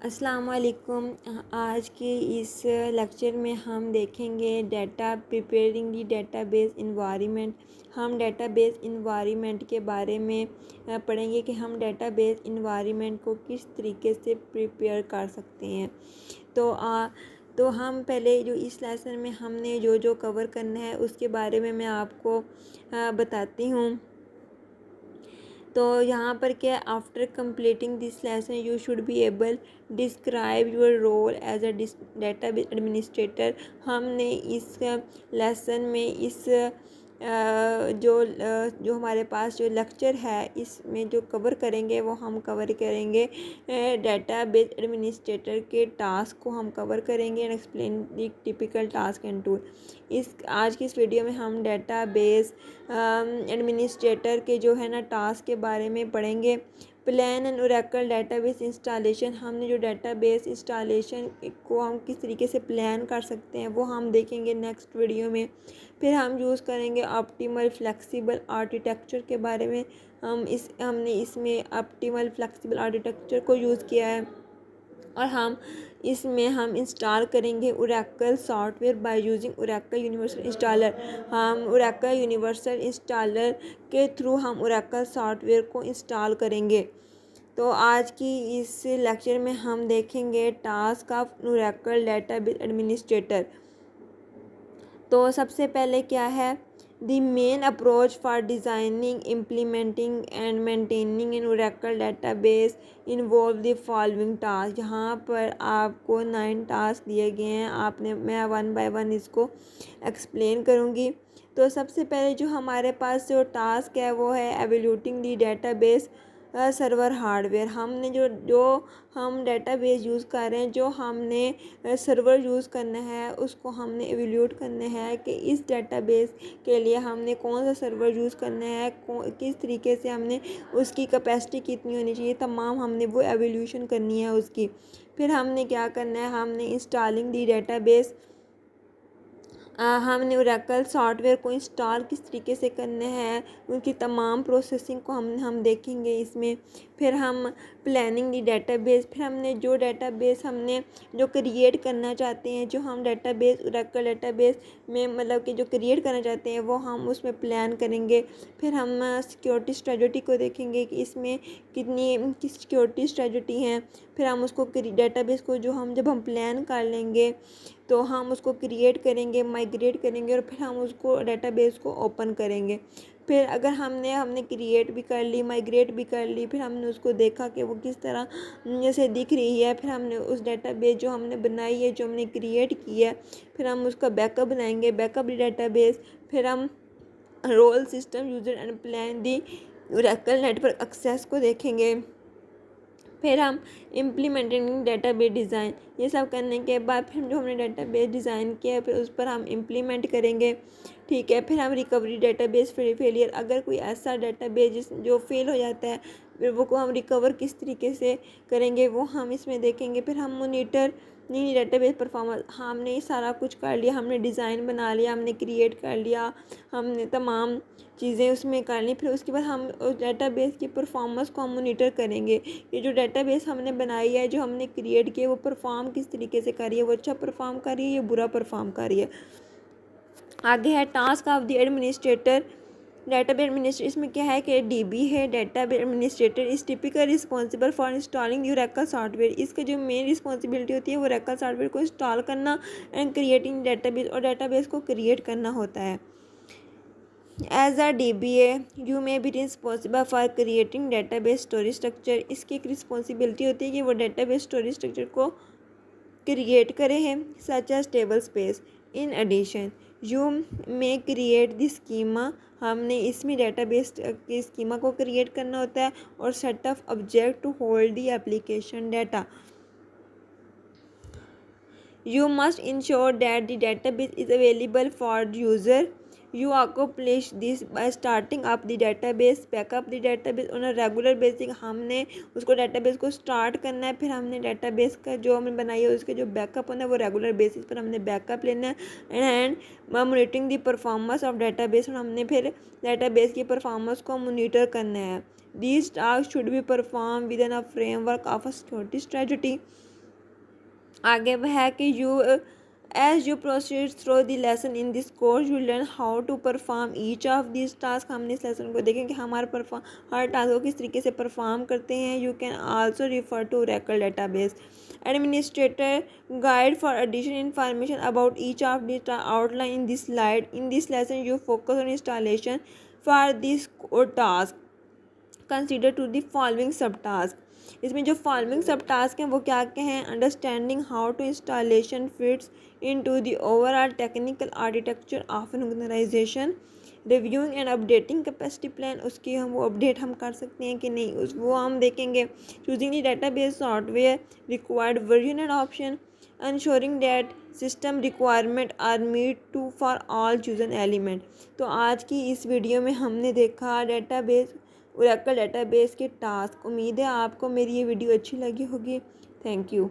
अस्सलाम वालेकुम। आज के इस लेक्चर में हम देखेंगे डाटा प्रिपेयरिंग दी डेटाबेस इन्वायरमेंट। हम डेटाबेस इन्वायरमेंट के बारे में पढ़ेंगे कि हम डेटाबेस इन्वायरमेंट को किस तरीके से प्रिपेयर कर सकते हैं। तो हम पहले जो इस लेसन में हमने जो जो कवर करना है उसके बारे में मैं आपको बताती हूँ। तो यहाँ पर क्या, after completing this lesson you should be able describe your role as a database administrator. हमने इस लेसन में इस जो हमारे पास जो लेक्चर है इसमें जो कवर करेंगे वो हम कवर करेंगे डेटाबेस एडमिनिस्ट्रेटर के टास्क को हम कवर करेंगे and explain the typical task and tool. आज की इस वीडियो में हम डेटाबेस एडमिनिस्ट्रेटर के जो है ना टास्क के बारे में पढ़ेंगे। Plan and Oracle database installation, हमने जो डेटाबेस इंस्टॉलेशन को हम किस तरीके से प्लान कर सकते हैं वो हम देखेंगे नेक्स्ट वीडियो में। फिर हम यूज़ करेंगे ऑप्टिमल फ्लेक्सिबल आर्किटेक्चर के बारे में। हमने इसमें ऑप्टिमल फ्लेक्सिबल आर्किटेक्चर को यूज़ किया है और हम इंस्टॉल करेंगे Oracle software by using Oracle universal installer. हम ओरेकल यूनिवर्सल इंस्टॉलर के थ्रू हम ओरेकल सॉफ्टवेयर को इंस्टॉल करेंगे। तो आज की इस लेक्चर में हम देखेंगे task of Oracle database administrator. तो सबसे पहले क्या है, the main approach for designing, implementing and maintaining an Oracle database involve the following task. यहाँ पर आपको 9 टास्क दिए गए हैं। मैं 1 बाय 1 इसको एक्सप्लेन करूँगी। तो सबसे पहले जो हमारे पास जो टास्क है वो है एवैल्यूएटिंग द डेटाबेस सर्वर हार्डवेयर। हमने जो हम डेटाबेस यूज़ कर रहे हैं, जो हमने सर्वर यूज़ करना है उसको हमने एवैल्यूएट करना है कि इस डेटाबेस के लिए हमने कौन सा सर्वर यूज़ करना है, किस तरीके से हमने उसकी कैपेसिटी कितनी होनी चाहिए, तमाम हमने वो एवैल्यूएशन करनी है उसकी। फिर हमने क्या करना है, हमने इंस्टॉलिंग दी डेटाबेस, हमने ओरेकल सॉफ्टवेयर को इंस्टॉल किस तरीके से करना है, उनकी तमाम प्रोसेसिंग को हम देखेंगे इसमें। फिर हम प्लानिंग दी डेटाबेस, फिर हमने जो डेटाबेस हमने जो क्रिएट करना चाहते हैं, जो हम डेटाबेस ओरेकल डेटाबेस में मतलब कि जो क्रिएट करना चाहते हैं वो हम उसमें प्लान करेंगे। फिर हम सिक्योरिटी स्ट्रेटजी को देखेंगे कि इसमें कितनी सिक्योरिटी स्ट्रेटजी हैं। फिर हम उसको डेटाबेस को जब हम प्लान कर लेंगे तो हम उसको क्रिएट करेंगे, माइग्रेट करेंगे और फिर हम उसको डेटाबेस को ओपन करेंगे। फिर अगर हमने क्रिएट भी कर ली, माइग्रेट भी कर ली, फिर हमने उसको देखा कि वो किस तरह जैसे दिख रही है, फिर हमने उस डेटाबेस जो हमने बनाई है, जो हमने क्रिएट की है, फिर हम उसका बैकअप बनाएंगे, बैकअप डेटाबेस। फिर हम role system user and plan the Oracle network access को देखेंगे। फिर हम इम्प्लीमेंटिंग डेटाबेस डिज़ाइन, ये सब करने के बाद फिर जो हमने डेटाबेस डिज़ाइन किया है फिर उस पर हम इम्प्लीमेंट करेंगे। ठीक है, फिर हम रिकवरी डेटाबेस फेलियर, अगर कोई ऐसा डेटाबेस जो फेल हो जाता है फिर वो को हम रिकवर किस तरीके से करेंगे वो हम इसमें देखेंगे। फिर हम मोनीटर नहीं डेटाबेस परफॉर्मेंस, हमने ये सारा कुछ कर लिया, हमने डिज़ाइन बना लिया, हमने क्रिएट कर लिया, हमने तमाम चीज़ें उसमें कर ली। फिर उसके बाद हम उस डेटाबेस की परफॉर्मेंस को हम मोनीटर करेंगे। ये जो डेटाबेस हमने बनाई है, जो हमने क्रिएट किया, वो परफॉर्म किस तरीके से कर रही है, वो अच्छा परफॉर्म कर रही है या बुरा परफॉर्म कर रही है। आगे है task of the administrator database administrator. इसमें क्या है कि डीबी है, database administrator is typical responsible for installing Oracle software. इसका जो मेन रिस्पॉन्सिबिलिटी होती है वो ओरेकल सॉफ्टवेयर को इंस्टॉल करना एंड क्रिएटिंग डेटाबेस, और डेटाबेस को क्रिएट करना होता है। As a DBA you may be responsible for creating database storage structure. इसकी एक रिस्पॉन्सिबिलिटी होती है कि वो डेटाबेस स्टोरेज स्ट्रक्चर को क्रिएट करे हैं, such as table space. In addition you may create the schema, हमने इसमें डेटाबेस के स्कीमा को क्रिएट करना होता है, और set of object to hold the application data. You must ensure that the database is available for user. You accomplish this by starting up the database, backup the database on a regular basis. हमने उसको database को start करना है, फिर हमने database का जो हमने बनाई है उसके जो backup होना है वो regular basis पर हमने backup लेना है, and monitoring the performance of database, और हमने फिर database की performance को monitor करना है। These tasks should be performed within a framework of a security strategy. आगे वह है कि as you proceed through the lesson in this course you learn how to perform each of these tasks। हमने इस lesson को देखें कि हमारे हर टास्क को किस तरीके से परफॉर्म करते हैं। You can also refer to Oracle database administrator guide for additional information about each of the outline in this slide। in this lesson you focus on installation for this task। Consider to the following sub task. इसमें जो following sub task हैं वो क्या क्या हैं? Understanding how to installation fits into the overall technical architecture of an organization. Reviewing and updating capacity plan, उसकी हम वो अपडेट हम कर सकते हैं कि नहीं, उस वो हम देखेंगे। Choosing the database software required version and option. ensuring that system requirement are meet to for all chosen element। तो आज की इस वीडियो में हमने देखा डेटाबेस ओरेकल डेटाबेस के टास्क। उम्मीद है आपको मेरी ये वीडियो अच्छी लगी होगी। Thank you.